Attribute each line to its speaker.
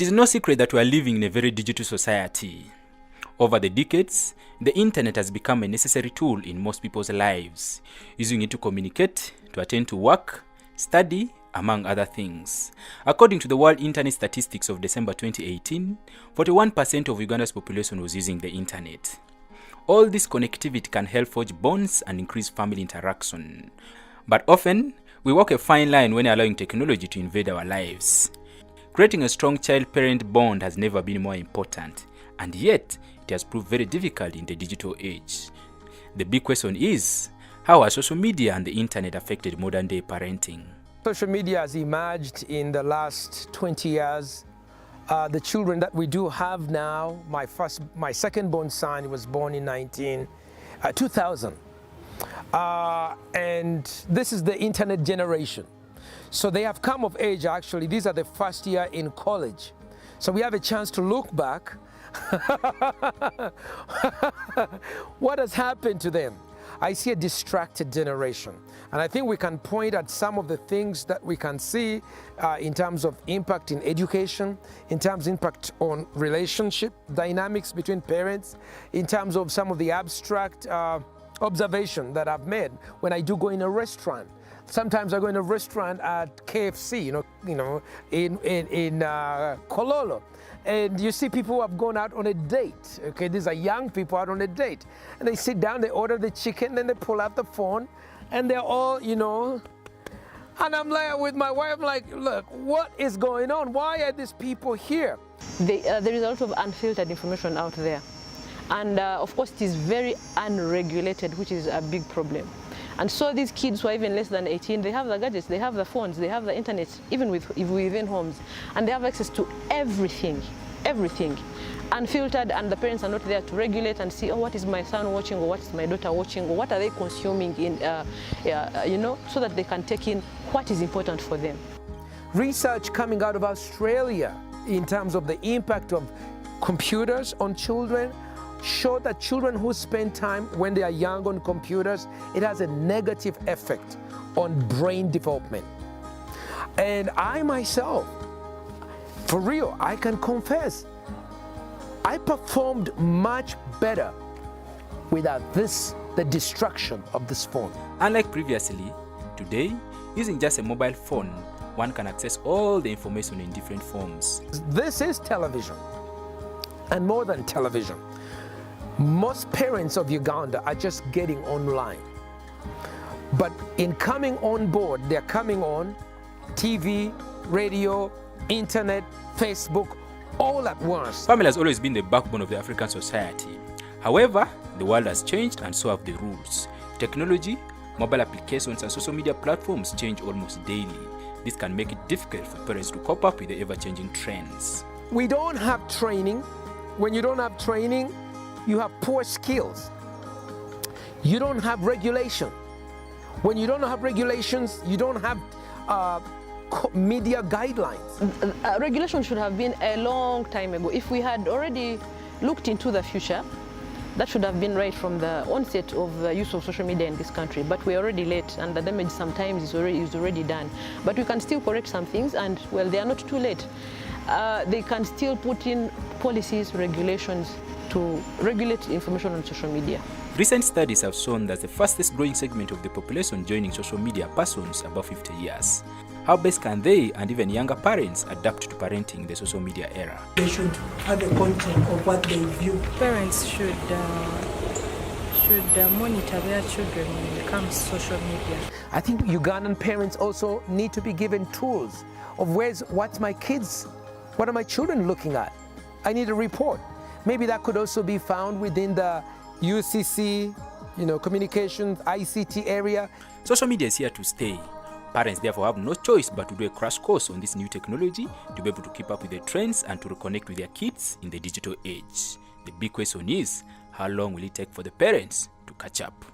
Speaker 1: It is no secret that we are living in a very digital society. Over the decades, the internet has become a necessary tool in most people's lives, using it to communicate, to attend to work, study, among other things. According to the World Internet Statistics of December 2018, 41% of Uganda's population was using the internet. All this connectivity can help forge bonds and increase family interaction. But often, we walk a fine line when allowing technology to invade our lives. Creating a strong child-parent bond has never been more important, and yet it has proved very difficult in the digital age. The big question is, how has social media and the internet affected modern-day parenting?
Speaker 2: Social media has emerged in the last 20 years. The children that we do have now, my second born son was born in 2000. And this is the internet generation. So they have come of age actually. These are the first year in college. So we have a chance to look back. What has happened to them? I see a distracted generation. And I think we can point at some of the things that we can see in terms of impact in education, in terms of impact on relationship dynamics between parents, in terms of some of the abstract observation that I've made when I do go in a restaurant. Sometimes I go in a restaurant at KFC, in Kololo. And you see people who have gone out on a date. Okay, these are young people out on a date. And they sit down, they order the chicken, then they pull out the phone, and they're all, and I'm like, with my wife, I'm like, look, what is going on? Why are these people here?
Speaker 3: There is a lot of unfiltered information out there. And of course, it is very unregulated, which is a big problem. And so these kids who are even less than 18, they have the gadgets, they have the phones, they have the internet, even within homes. And they have access to everything, unfiltered, and the parents are not there to regulate and see, oh, what is my son watching, or what is my daughter watching, or what are they consuming, so that they can take in what is important for them.
Speaker 2: Research coming out of Australia in terms of the impact of computers on children show that children who spend time when they are young on computers, it has a negative effect on brain development. And I myself, for real, I can confess, I performed much better without the distraction of this phone.
Speaker 1: Unlike previously, today, using just a mobile phone, one can access all the information in different forms.
Speaker 2: This is television, and more than television. Most parents of Uganda are just getting online. But in coming on board, they're coming on TV, radio, internet, Facebook, all at once.
Speaker 1: Family has always been the backbone of the African society. However, the world has changed and so have the rules. Technology, mobile applications and social media platforms change almost daily. This can make it difficult for parents to cope up with the ever-changing trends.
Speaker 2: We don't have training. When you don't have training, you have poor skills. You don't have regulation. When you don't have regulations, you don't have media guidelines.
Speaker 3: Regulation should have been a long time ago. If we had already looked into the future, that should have been right from the onset of the use of social media in this country. But we're already late, and the damage sometimes is already done. But we can still correct some things, and well, they are not too late. They can still put in policies, regulations, to regulate information on social media.
Speaker 1: Recent studies have shown that the fastest growing segment of the population joining social media are persons above 50 years. How best can they and even younger parents adapt to parenting in the social media era?
Speaker 4: They should have a control of what they view.
Speaker 5: Parents should monitor their children when it comes to social media.
Speaker 2: I think Ugandan parents also need to be given tools of what are my children looking at? I need a report. Maybe that could also be found within the UCC, communications, ICT area.
Speaker 1: Social media is here to stay. Parents therefore have no choice but to do a crash course on this new technology to be able to keep up with the trends and to reconnect with their kids in the digital age. The big question is, how long will it take for the parents to catch up?